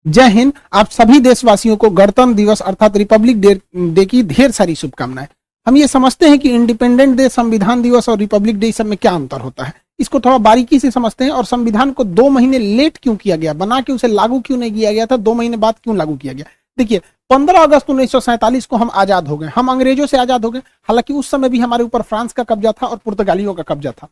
जय हिंद। आप सभी देशवासियों को गणतंत्र दिवस अर्थात रिपब्लिक डे की ढेर सारी शुभकामनाएं। हम ये समझते हैं कि इंडिपेंडेंट डे, संविधान दिवस और रिपब्लिक डे सब में क्या अंतर होता है, इसको थोड़ा बारीकी से समझते हैं। और संविधान को 2 महीने लेट क्यों किया गया, बना के उसे लागू क्यों नहीं किया गया था, 2 महीने बाद क्यों लागू किया गया। देखिए 15 अगस्त 1947 को हम आजाद हो गए, हम अंग्रेजों से आजाद हो गए। हालांकि उस समय भी हमारे ऊपर फ्रांस का कब्जा था और पुर्तगालियों का कब्जा था।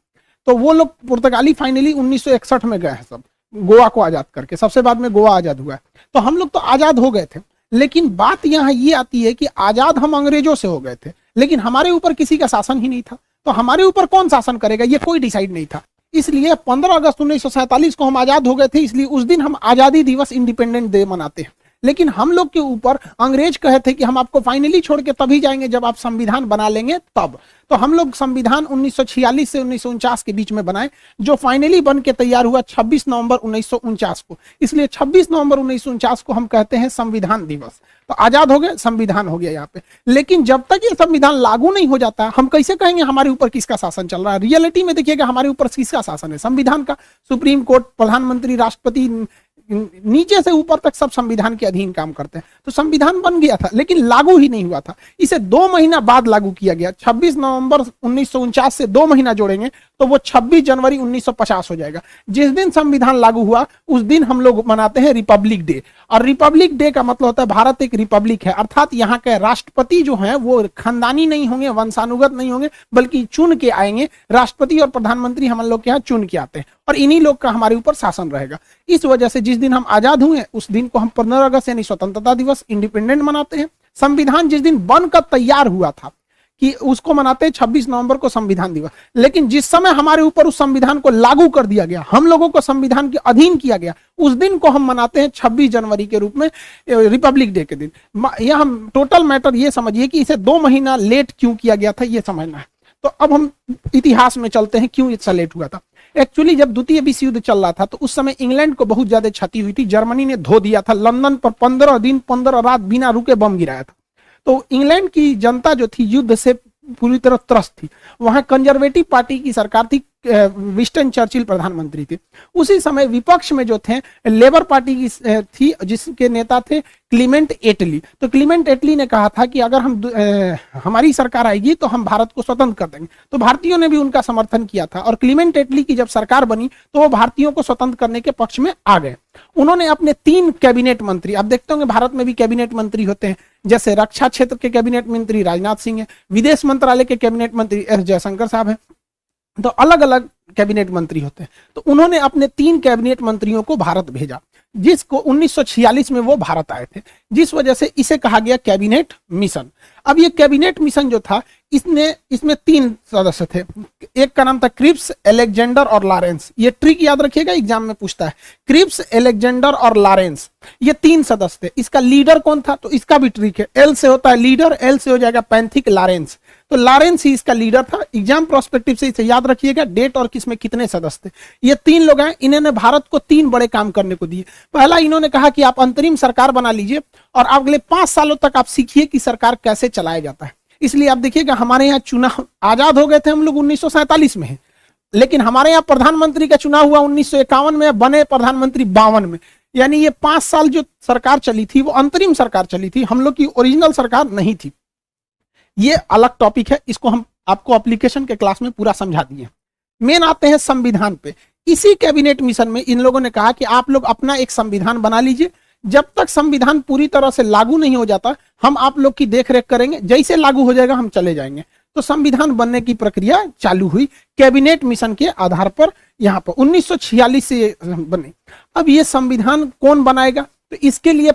तो वो लोग पुर्तगाली फाइनली 1961 में गए हैं सब, गोवा को आजाद करके, सबसे बाद में गोवा आजाद हुआ है। तो हम लोग तो आजाद हो गए थे, लेकिन बात यहाँ ये आती है कि आजाद हम अंग्रेजों से हो गए थे, लेकिन हमारे ऊपर किसी का शासन ही नहीं था। तो हमारे ऊपर कौन शासन करेगा, ये कोई डिसाइड नहीं था। इसलिए 15 अगस्त 1947 को हम आजाद हो गए थे, इसलिए उस दिन हम आजादी दिवस, इंडिपेंडेंट डे मनाते हैं। लेकिन हम लोग के ऊपर अंग्रेज कहे थे कि हम आपको फाइनली छोड़ के तभी जाएंगे जब आप संविधान बना लेंगे तब। तो हम लोग संविधान 1946 से 1949 के बीच में बनाए, जो फाइनली बन के तैयार हुआ 26 नवंबर 1949 को। इसलिए 26 नवंबर 1949 को हम कहते हैं संविधान दिवस। तो आजाद हो गए, संविधान हो गया यहाँ पे। लेकिन जब तक ये संविधान लागू नहीं हो जाता, हम कैसे कहेंगे हमारे ऊपर किसका शासन चल रहा है। रियलिटी में देखिएगा हमारे ऊपर किसका शासन है, संविधान का। सुप्रीम कोर्ट, प्रधानमंत्री, राष्ट्रपति, नीचे से ऊपर तक सब संविधान के अधीन काम करते हैं। तो संविधान बन गया था लेकिन लागू ही नहीं हुआ था। इसे 2 महीना बाद लागू किया गया। 26 नवंबर 1949 से 2 महीना जोड़ेंगे तो वो 26 जनवरी 1950 हो जाएगा। जिस दिन संविधान लागू हुआ उस दिन हम लोग मनाते हैं रिपब्लिक डे। और रिपब्लिक डे का मतलब होता है भारत एक रिपब्लिक है, अर्थात यहाँ के राष्ट्रपति जो हैं वो खानदानी नहीं होंगे, वंशानुगत नहीं होंगे, बल्कि चुन के आएंगे। राष्ट्रपति और प्रधानमंत्री हम लोग के यहाँ चुन के आते हैं और इन्हीं लोग का हमारे ऊपर शासन रहेगा। इस वजह से जिस दिन हम आजाद हुए उस दिन को हम 15 अगस्त यानी स्वतंत्रता दिवस, इंडिपेंडेंट मनाते हैं। संविधान जिस दिन बनकर तैयार हुआ था कि उसको मनाते हैं 26 नवंबर को संविधान दिवस। लेकिन जिस समय हमारे ऊपर उस संविधान को लागू कर दिया गया, हम लोगों को संविधान के अधीन किया गया, उस दिन को हम मनाते हैं 26 जनवरी के रूप में, रिपब्लिक डे के दिन। यह हम टोटल मैटर ये समझिए कि इसे 2 महीना लेट क्यों किया गया था, ये समझना है। तो अब हम इतिहास में चलते हैं, क्यों इतना लेट हुआ था। एक्चुअली जब द्वितीय विश्व युद्ध चल रहा था तो उस समय इंग्लैंड को बहुत ज्यादा क्षति हुई थी। जर्मनी ने धो दिया था, लंदन पर 15 दिन 15 रात बिना रुके बम गिराया था। तो इंग्लैंड की जनता जो थी युद्ध से पूरी तरह त्रस्त थी। वहां कंजर्वेटिव पार्टी की सरकार थी, विंस्टन चर्चिल प्रधानमंत्री थे। उसी समय विपक्ष में जो थे लेबर पार्टी की थी, जिसके नेता थे क्लीमेंट एटली। तो क्लीमेंट एटली ने कहा था कि अगर हमारी सरकार आएगी तो हम भारत को स्वतंत्र कर देंगे। तो भारतीयों ने भी उनका समर्थन किया था और क्लीमेंट एटली की जब सरकार बनी तो वो भारतीयों को स्वतंत्र करने के पक्ष में आ गए। उन्होंने अपने 3 कैबिनेट मंत्री, आप देखते होंगे भारत में भी कैबिनेट मंत्री होते हैं, जैसे रक्षा क्षेत्र के कैबिनेट मंत्री राजनाथ सिंह है, विदेश मंत्रालय के कैबिनेट मंत्री एस जयशंकर साहब है। तो अलग अलग कैबिनेट मंत्री होते हैं। तो उन्होंने अपने 3 कैबिनेट मंत्रियों को भारत भेजा, जिसको 1946 में वो भारत आए थे, जिस वजह से इसे कहा गया कैबिनेट मिशन। अब ये कैबिनेट मिशन जो था इसमें 3 सदस्य थे। एक का नाम था क्रिप्स, अलेक्जेंडर और लॉरेंस। ये ट्रिक याद रखिएगा, एग्जाम में पूछता है। क्रिप्स, अलेक्जेंडर और लॉरेंस, ये 3 सदस्य थे। इसका लीडर कौन था, तो इसका भी ट्रिक है। एल से होता है लीडर, एल से हो जाएगा पैंथिक, लॉरेंस। तो लॉरेंस ही इसका लीडर था। एग्जाम प्रोस्पेक्टिव से इसे याद रखिएगा, डेट और किसमें कितने सदस्य थे। ये 3 लोग हैं, इन्होंने भारत को 3 बड़े काम करने को दिए। पहला, इन्होंने कहा कि आप अंतरिम सरकार बना लीजिए और अगले 5 सालों तक आप सीखिए कि सरकार कैसे चलाया जाता है। इसलिए आप देखिएगा हमारे यहाँ चुनाव, आजाद हो गए थे हम लोग 1947 में, लेकिन हमारे यहाँ प्रधानमंत्री का चुनाव हुआ 1951 में, बने प्रधानमंत्री 52 में। यानी ये 5 साल जो सरकार चली थी वो अंतरिम सरकार चली थी, हम लोग की ओरिजिनल सरकार नहीं थी। ये अलग टॉपिक है, इसको हम आपको एप्लीकेशन के क्लास में पूरा समझा दिए। मेन आते हैं संविधान पे। इसी कैबिनेट मिशन में इन लोगों ने कहा कि आप लोग अपना एक संविधान बना लीजिए, जब तक संविधान पूरी तरह से लागू नहीं हो जाता हम आप लोग की देखरेख करेंगे, जैसे लागू हो जाएगा हम चले जाएंगे। तो संविधान बनने की प्रक्रिया चालू हुई कैबिनेट मिशन के आधार पर। यहाँ पर 1946 से बने। अब ये संविधान कौन बनाएगा, तो इसके लिए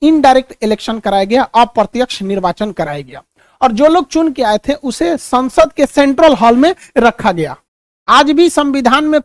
इनडायरेक्ट इलेक्शन कराया गया, अप्रत्यक्ष निर्वाचन कराया गया और जो लोग चुन के आए थे उसे संसद के सेंट्रल हॉल में रखा गया। आज भी संविधान में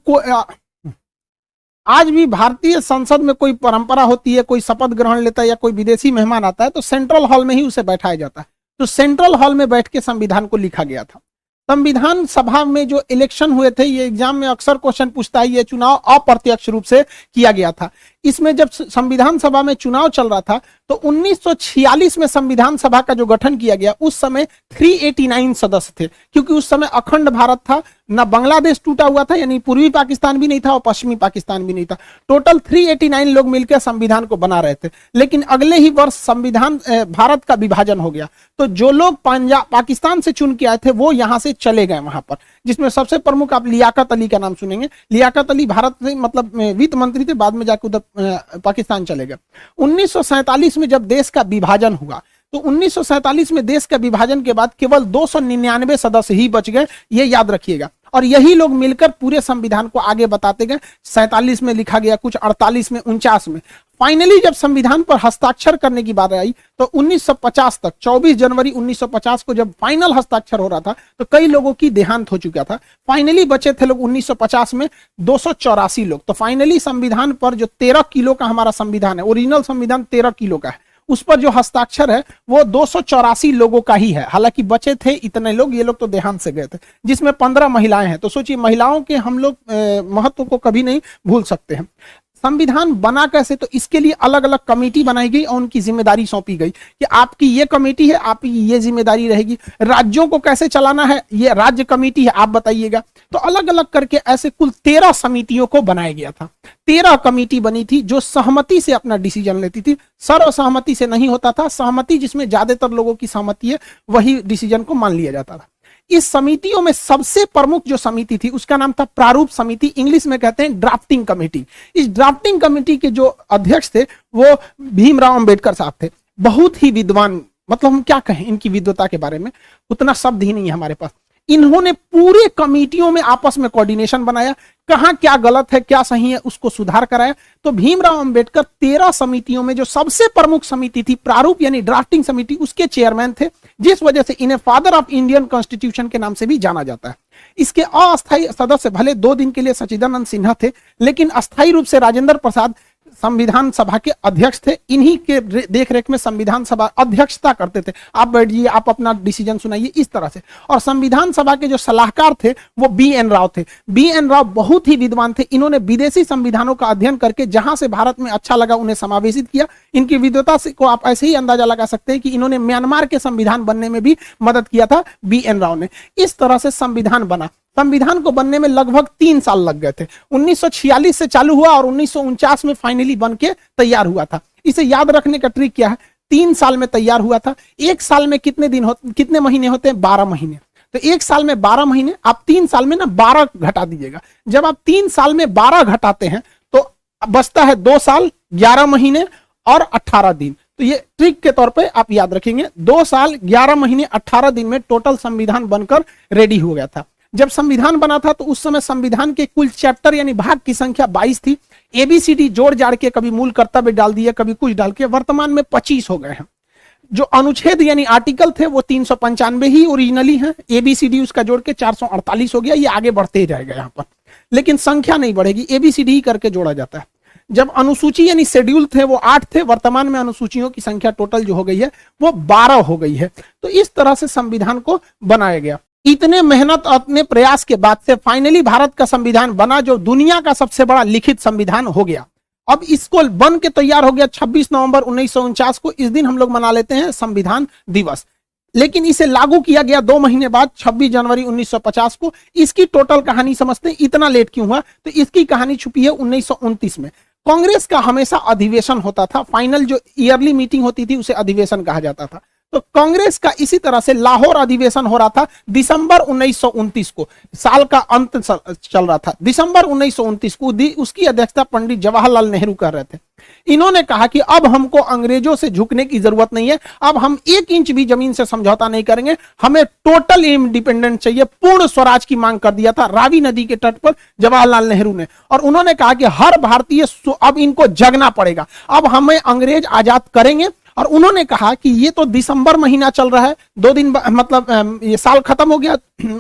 आज भी भारतीय संसद में कोई परंपरा होती है, कोई शपथ ग्रहण लेता है या कोई विदेशी मेहमान आता है तो सेंट्रल हॉल में ही उसे बैठाया जाता है। तो सेंट्रल हॉल में बैठ के संविधान को लिखा गया था। संविधान सभा में जो इलेक्शन हुए थे, ये एग्जाम में अक्सर क्वेश्चन पूछता है, ये चुनाव अप्रत्यक्ष रूप से किया गया था। इसमें जब संविधान सभा में चुनाव चल रहा था तो 1946 में संविधान सभा का जो गठन किया गया, उस समय 389 सदस्य थे, क्योंकि उस समय अखंड भारत था, ना बांग्लादेश टूटा हुआ था, यानी पूर्वी पाकिस्तान भी नहीं था और पश्चिमी पाकिस्तान भी नहीं था। टोटल 389 लोग मिलकर संविधान को बना रहे थे। लेकिन अगले ही वर्ष संविधान भारत का विभाजन हो गया, तो जो लोग पंजाब पाकिस्तान से चुन के आए थे वो यहां से चले गए वहां पर, जिसमें सबसे प्रमुख आप लियाकत अली का नाम सुनेंगे। लियाकत अली भारत से मतलब वित्त मंत्री थे, बाद में जाकर उधर पाकिस्तान चले गए। 1947 में जब देश का विभाजन हुआ तो 1947 में देश का विभाजन के बाद केवल 299 सदस्य ही बच गए, ये याद रखिएगा। और यही लोग मिलकर पूरे संविधान को आगे बताते गए। 47 में लिखा गया, कुछ 48 में, 49 में। फाइनली जब संविधान पर हस्ताक्षर करने की बात आई तो 1950 तक, 24 जनवरी 1950 को जब फाइनल हस्ताक्षर हो रहा था तो कई लोगों की देहांत हो चुका था। फाइनली बचे थे लोग 1950 में 284 लोग। तो फाइनली संविधान पर जो 13 किलो का हमारा संविधान है, ओरिजिनल संविधान 13 किलो का है, उस पर जो हस्ताक्षर है वो 284 लोगों का ही है। हालांकि बचे थे इतने लोग, ये लोग तो देहांत से गए थे, जिसमें 15 महिलाएं हैं। तो सोचिए, महिलाओं के हम लोग महत्व को कभी नहीं भूल सकते हैं। संविधान बना कैसे, तो इसके लिए अलग अलग कमेटी बनाई गई और उनकी जिम्मेदारी सौंपी गई कि आपकी ये कमेटी है, आपकी ये जिम्मेदारी रहेगी। राज्यों को कैसे चलाना है, ये राज्य कमेटी है, आप बताइएगा। तो अलग अलग करके ऐसे कुल 13 समितियों को बनाया गया था। 13 कमेटी बनी थी जो सहमति से अपना डिसीजन लेती थी, सर्वसहमति से नहीं होता था। सहमति जिसमें ज्यादातर लोगों की सहमति है, वही डिसीजन को मान लिया जाता था। इस समितियों में सबसे प्रमुख जो समिति थी उसका नाम था प्रारूप समिति, इंग्लिश में कहते हैं ड्राफ्टिंग कमेटी। इस ड्राफ्टिंग कमेटी के जो अध्यक्ष थे वो भीमराव अंबेडकर साहब थे। बहुत ही विद्वान, मतलब हम क्या कहें इनकी विद्वता के बारे में, उतना शब्द ही नहीं है हमारे पास। इन्होंने पूरे कमेटियों में आपस में कोऑर्डिनेशन बनाया, कहां क्या गलत है क्या सही है उसको सुधार कराया। तो भीमराव अंबेडकर 13 समितियों में जो सबसे प्रमुख समिति थी प्रारूप यानी ड्राफ्टिंग समिति, उसके चेयरमैन थे, जिस वजह से इन्हें फादर ऑफ इंडियन कॉन्स्टिट्यूशन के नाम से भी जाना जाता है। इसके अस्थायी सदस्य भले 2 दिन के लिए सच्चिदानंद सिन्हा थे, लेकिन अस्थायी रूप से राजेंद्र प्रसाद संविधान सभा के अध्यक्ष थे। इन्हीं के देखरेख में संविधान सभा अध्यक्षता करते थे। आप बैठिए, आप अपना डिसीजन सुनाइए, इस तरह से। और संविधान सभा के जो सलाहकार थे वो बी.एन. राव थे। बी.एन. राव बहुत ही विद्वान थे। इन्होंने विदेशी संविधानों का अध्ययन करके जहां से भारत में अच्छा लगा उन्हें समावेशित किया। इनकी विद्वता से को आप ऐसे ही अंदाजा लगा सकते हैं कि इन्होंने म्यांमार के संविधान बनने में भी मदद किया था बी.एन. राव ने। इस तरह से संविधान बना। संविधान को बनने में लगभग 3 साल लग गए थे। 1946 से चालू हुआ और 1949 में फाइनली बन के तैयार हुआ था। इसे याद रखने का ट्रिक क्या है, 3 साल में तैयार हुआ था। 1 साल में कितने महीने होते हैं, 12 महीने। तो 1 साल में 12 महीने, आप 3 साल में ना 12 घटा दीजिएगा। जब आप 3 साल में 12 घटाते हैं तो बचता है 2 साल 11 महीने और 18 दिन। तो ये ट्रिक के तौर पे आप याद रखेंगे। 2 साल 11 महीने 18 दिन में टोटल संविधान बनकर रेडी हो गया था। जब संविधान बना था तो उस समय संविधान के कुल चैप्टर यानी भाग की संख्या 22 थी। ABCD जोड़ जाड़ के कभी मूल कर्तव्य डाल दिया, कभी कुछ डाल के वर्तमान में 25 हो गए हैं। जो अनुच्छेद यानी आर्टिकल थे वो 395 ही ओरिजिनली हैं। ABCD उसका जोड़ के 448 हो गया। ये आगे बढ़ते ही जाएगा यहाँ पर, लेकिन संख्या नहीं बढ़ेगी, ABCD ही करके जोड़ा जाता है। जब अनुसूची यानी शेड्यूल थे वो 8 थे। वर्तमान में अनुसूचियों की संख्या टोटल जो हो गई है वो 12 हो गई है। तो इस तरह से संविधान को बनाया गया। इतने मेहनत अपने प्रयास के बाद से फाइनली भारत का संविधान बना, जो दुनिया का सबसे बड़ा लिखित संविधान हो गया। अब इसको बन के तैयार हो गया 26 नवंबर 1949 को। इस दिन हम लोग मना लेते हैं संविधान दिवस। लेकिन इसे लागू किया गया 2 महीने बाद 26 जनवरी 1950 को। इसकी टोटल कहानी समझते हैं, इतना लेट क्यों हुआ, तो इसकी कहानी छुपी है 1929 में। कांग्रेस का हमेशा अधिवेशन होता था। फाइनल जो ईयरली मीटिंग होती थी उसे अधिवेशन कहा जाता था। तो कांग्रेस का इसी तरह से लाहौर अधिवेशन हो रहा था दिसंबर 1929 को। साल का अंत चल रहा था। दिसंबर 1929 को उसकी अध्यक्षता पंडित जवाहरलाल नेहरू कर रहे थे। इन्होंने कहा कि अब हमको अंग्रेजों से झुकने की जरूरत नहीं है, अब हम 1 इंच भी जमीन से समझौता नहीं करेंगे, हमें टोटल इंडिपेंडेंट चाहिए। पूर्ण स्वराज की मांग कर दिया था रावी नदी के तट पर जवाहरलाल नेहरू ने। और उन्होंने कहा कि हर भारतीय अब इनको जगना पड़ेगा, अब हमें अंग्रेज आजाद करेंगे। और उन्होंने कहा कि ये तो दिसंबर महीना चल रहा है, 2 दिन मतलब ये साल खत्म हो गया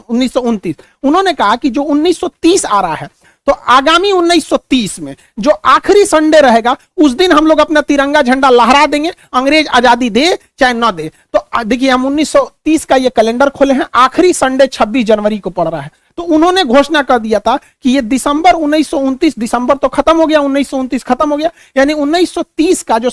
1929। उन्होंने कहा कि जो 1930 आ रहा है तो आगामी 1930 में जो आखिरी संडे रहेगा उस दिन हम लोग अपना तिरंगा झंडा लहरा देंगे, अंग्रेज आजादी दे चाहे ना दे। तो देखिए हम 1930 का ये कैलेंडर खोले हैं, आखिरी संडे 26 जनवरी को पड़ रहा है। तो उन्होंने घोषणा कर दिया था कि ये दिसंबर 1929, दिसंबर तो खत्म हो गया, 1929 खत्म हो गया, यानी 1930 का जो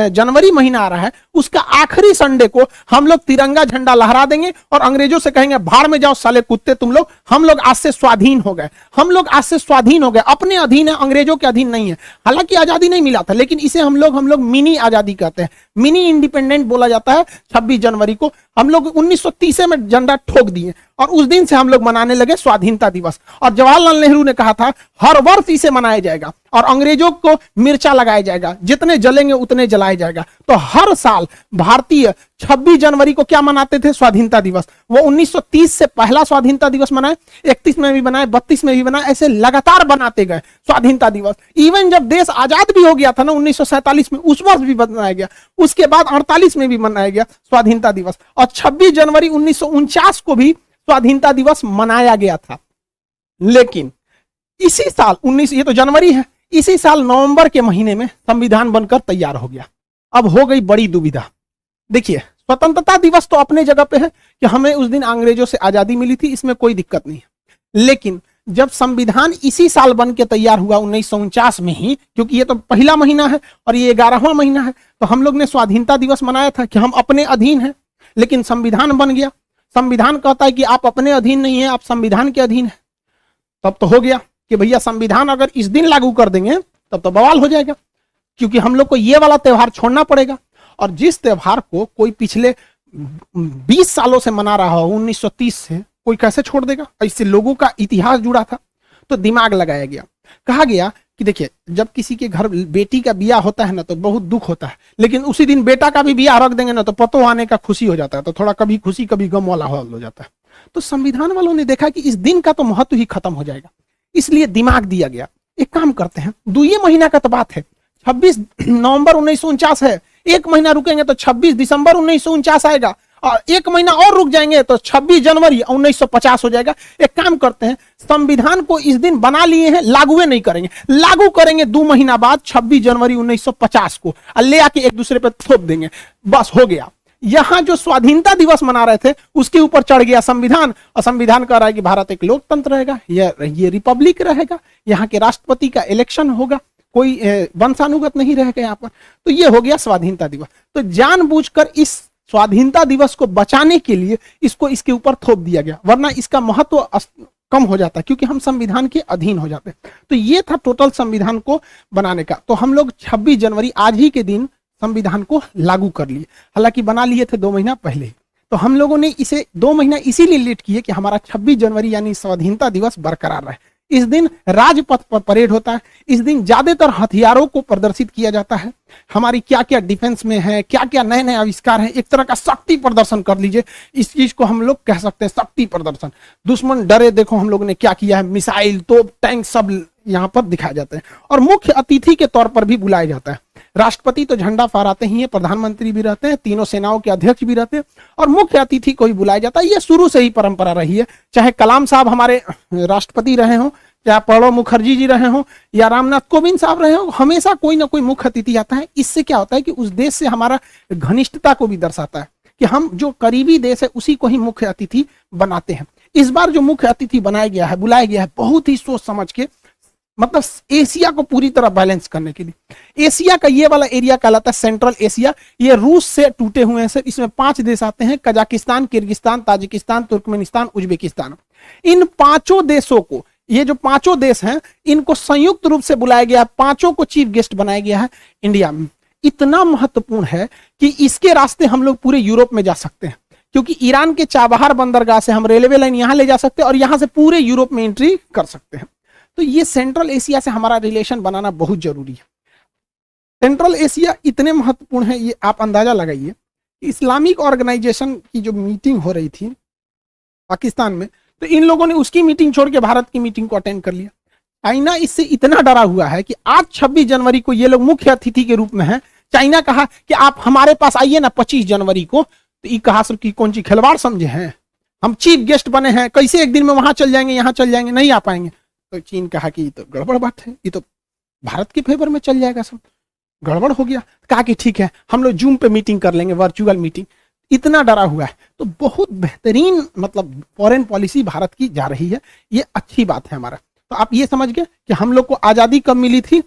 जनवरी महीना आ रहा है उसका आखिरी संडे को हम लोग तिरंगा झंडा लहरा देंगे और अंग्रेजों से कहेंगे भाड़ में जाओ साले कुत्ते तुम लोग, हम लोग आज से स्वाधीन हो गए, हम लोग आज से स्वाधीन हो गए, अपने अधीन है, अंग्रेजों के अधीन नहीं है। हालांकि आजादी नहीं मिला था, लेकिन इसे हम लोग मिनी आजादी कहते हैं, मिनी इंडिपेंडेंट बोला जाता है। 26 जनवरी को हम लोग 1930 में झंडा ठोक दिए और उस दिन से हम लोग मनाने लगे स्वाधीनता दिवस। और जवाहरलाल नेहरू ने कहा था हर वर्ष इसे मनाया जाएगा और अंग्रेजों को मिर्चा लगाया जाएगा, जितने जलेंगे उतने जलाया जाएगा। तो हर साल भारतीय 26 जनवरी को क्या मनाते थे? स्वाधीनता दिवस। वो 1930 से पहला स्वाधीनता दिवस मनाए, 31 में भी बनाए, 32 में भी बनाए, ऐसे लगातार बनाते गए स्वाधीनता दिवस। इवन जब देश आजाद भी हो गया था ना 1947 में, उस वर्ष भी बनाया गया, उसके बाद 48 में भी मनाया गया स्वाधीनता दिवस, और 26 जनवरी 1949 को भी स्वाधीनता दिवस मनाया गया था। लेकिन इसी साल 19, ये तो जनवरी है, इसी साल नवंबर के महीने में संविधान बनकर तैयार हो गया। अब हो गई बड़ी दुविधा। देखिए, स्वतंत्रता दिवस तो अपने जगह पे है कि हमें उस दिन अंग्रेजों से आजादी मिली थी, इसमें कोई दिक्कत नहीं है। लेकिन जब संविधान इसी साल बन के तैयार हुआ 1949 में ही, क्योंकि ये तो पहला महीना है और ये 11वां महीना है, तो हम लोग ने स्वाधीनता दिवस मनाया था कि हम अपने अधीन हैं। लेकिन संविधान बन गया, संविधान कहता है कि आप अपने अधीन नहीं है, आप संविधान के अधीन है। तब तो हो गया कि भैया संविधान अगर इस दिन लागू कर देंगे तब तो बवाल हो जाएगा, क्योंकि हम लोग को ये वाला त्योहार छोड़ना पड़ेगा। और जिस त्योहार को कोई पिछले 20 सालों से मना रहा हो 1930 से, कोई कैसे छोड़ देगा? इससे लोगों का इतिहास जुड़ा था। तो दिमाग लगाया गया, कहा गया कि देखिए, जब किसी के घर बेटी का बियाह होता है ना तो बहुत दुख होता है, लेकिन उसी दिन बेटा का भी बियाह रख देंगे ना तो पतो आने का खुशी हो जाता है, तो थोड़ा कभी खुशी कभी गम वाला हो जाता है। तो संविधान वालों ने देखा कि इस दिन का तो महत्व ही खत्म हो जाएगा, इसलिए दिमाग दिया गया, एक काम करते हैं, 2 महीना का तो बात है, 26 नवंबर 1949 है, एक महीना रुकेंगे तो 26 दिसंबर 1949 आएगा, और एक महीना और रुक जाएंगे तो 26 जनवरी 1950 हो जाएगा। एक काम करते हैं, संविधान को इस दिन बना लिए हैं, लागू नहीं करेंगे, लागू करेंगे 2 महीना बाद 26 जनवरी 1950 को, और ले आके एक दूसरे पे थोप देंगे, बस हो गया। यहां जो स्वाधीनता दिवस मना रहे थे उसके ऊपर चढ़ गया संविधान, और संविधान कह रहा है कि भारत एक लोकतंत्र रहेगा, ये रिपब्लिक रहेगा, यहाँ के राष्ट्रपति का इलेक्शन होगा, कोई वंशानुगत नहीं रहेगा यहाँ पर। तो ये हो गया स्वाधीनता दिवस। तो जानबूझकर इस स्वाधीनता दिवस को बचाने के लिए इसको इसके ऊपर थोप दिया गया, वरना इसका महत्व कम हो जाता, क्योंकि हम संविधान के अधीन हो जाते। तो ये था टोटल संविधान को बनाने का। तो हम लोग 26 जनवरी आज ही के दिन संविधान को लागू कर लिए, हालांकि बना लिए थे 2 महीना पहले ही। तो हम लोगों ने इसे 2 महीना इसीलिए लेट किए कि हमारा 26 जनवरी यानी स्वाधीनता दिवस बरकरार रहे। इस दिन राजपथ पर परेड होता है, इस दिन ज्यादातर हथियारों को प्रदर्शित किया जाता है, हमारी क्या क्या डिफेंस में है, क्या क्या नए नए आविष्कार है, एक तरह का शक्ति प्रदर्शन कर लीजिए, इस चीज को हम लोग कह सकते हैं शक्ति प्रदर्शन। दुश्मन डरे, देखो हम लोग ने क्या किया है, मिसाइल, तोप, टैंक सब यहाँ पर दिखाए जाते हैं। और मुख्य अतिथि के तौर पर भी बुलाया जाता है। राष्ट्रपति तो झंडा फहराते ही है, प्रधानमंत्री भी रहते हैं, तीनों सेनाओं के अध्यक्ष भी रहते हैं, और मुख्य अतिथि को भी बुलाया जाता है। ये शुरू से ही परंपरा रही है, चाहे कलाम साहब हमारे राष्ट्रपति रहे हों, चाहे प्रणब मुखर्जी जी रहे हों, या रामनाथ कोविंद साहब रहे हों, हमेशा कोई ना कोई मुख्य अतिथि आता है। इससे क्या होता है कि उस देश से हमारा घनिष्ठता को भी दर्शाता है कि हम जो करीबी देश है उसी को ही मुख्य अतिथि बनाते हैं। इस बार जो मुख्य अतिथि बनाया गया है, बुलाया गया है, बहुत ही सोच समझ के, मतलब एशिया को पूरी तरह बैलेंस करने के लिए। एशिया का ये वाला एरिया कहलाता है सेंट्रल एशिया, ये रूस से टूटे हुए हैं सर। इसमें 5 देश आते हैं, Kazakhstan, Kyrgyzstan, Tajikistan, Turkmenistan, Uzbekistan. इन 5 देशों को, ये जो 5 देश हैं, इनको संयुक्त रूप से बुलाया गया, 5 को चीफ गेस्ट बनाया गया है इंडिया में। इतना महत्वपूर्ण है कि इसके रास्ते हम लोग पूरे यूरोप में जा सकते हैं, क्योंकि ईरान के चाबहार बंदरगाह से हम रेलवे लाइन यहां ले जा सकते हैं और यहां से पूरे यूरोप में एंट्री कर सकते हैं। तो ये सेंट्रल एशिया से हमारा रिलेशन बनाना बहुत जरूरी है। सेंट्रल एशिया इतने महत्वपूर्ण है, ये आप अंदाजा लगाइए। इस्लामिक ऑर्गेनाइजेशन की जो मीटिंग हो रही थी पाकिस्तान में, तो इन लोगों ने उसकी मीटिंग छोड़ के भारत की मीटिंग को अटेंड कर लिया। चाइना इससे इतना डरा हुआ है कि आज 26 जनवरी को ये लोग मुख्य अतिथि के रूप में हैं। चाइना कहा कि आप हमारे पास आइए ना 25 जनवरी को, तो ये कहा कि कौन सी खिलवाड़ समझे हैं, हम चीफ गेस्ट बने हैं, कैसे एक दिन में वहां चल जाएंगे, यहाँ चल जाएंगे, नहीं आ पाएंगे। तो चीन कहा कि ये तो गड़बड़ बात है, ये तो भारत के फेवर में चल जाएगा, सब गड़बड़ हो गया। कहा कि ठीक है, हम लोग जूम पे मीटिंग कर लेंगे, वर्चुअल मीटिंग। इतना डरा हुआ है। तो बहुत बेहतरीन मतलब फॉरेन पॉलिसी भारत की जा रही है, ये अच्छी बात है हमारा। तो आप ये समझ गए कि हम लोग को आज़ादी कब मिली थी।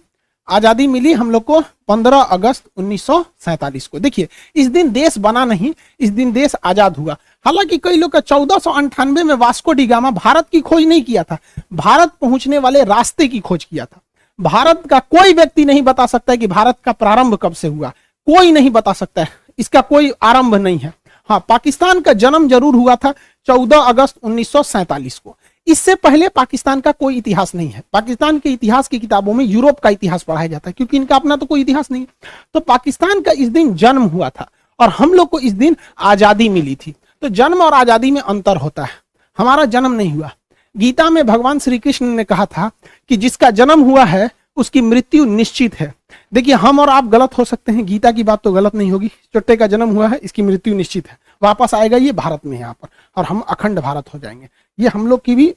आज़ादी मिली हम लोग को 15 अगस्त 1947 को। देखिए इस दिन देश बना नहीं, इस दिन देश आज़ाद हुआ। हालांकि कई लोग का 1498 में वास्को डी गामा भारत की खोज नहीं किया था, भारत पहुंचने वाले रास्ते की खोज किया था। भारत का कोई व्यक्ति नहीं बता सकता है कि भारत का प्रारंभ कब से हुआ, कोई नहीं बता सकता है, इसका कोई आरंभ नहीं है। हाँ, पाकिस्तान का जन्म जरूर हुआ था 14 अगस्त 1947 को। इससे पहले पाकिस्तान का कोई इतिहास नहीं है। पाकिस्तान के इतिहास की किताबों में यूरोप का इतिहास पढ़ाया जाता है, क्योंकि इनका अपना तो कोई इतिहास नहीं। तो पाकिस्तान का इस दिन जन्म हुआ था और हम लोग को इस दिन आजादी मिली थी। तो जन्म और आजादी में अंतर होता है, हमारा जन्म नहीं हुआ। गीता में भगवान श्री कृष्ण ने कहा था कि जिसका जन्म हुआ है उसकी मृत्यु निश्चित है। देखिए हम और आप गलत हो सकते हैं, गीता की बात तो गलत नहीं होगी। चुट्टे का जन्म हुआ है, इसकी मृत्यु निश्चित है, वापस आएगा ये भारत में यहाँ पर, और हम अखंड भारत हो जाएंगे। ये हम लोग की भी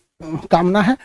कामना है।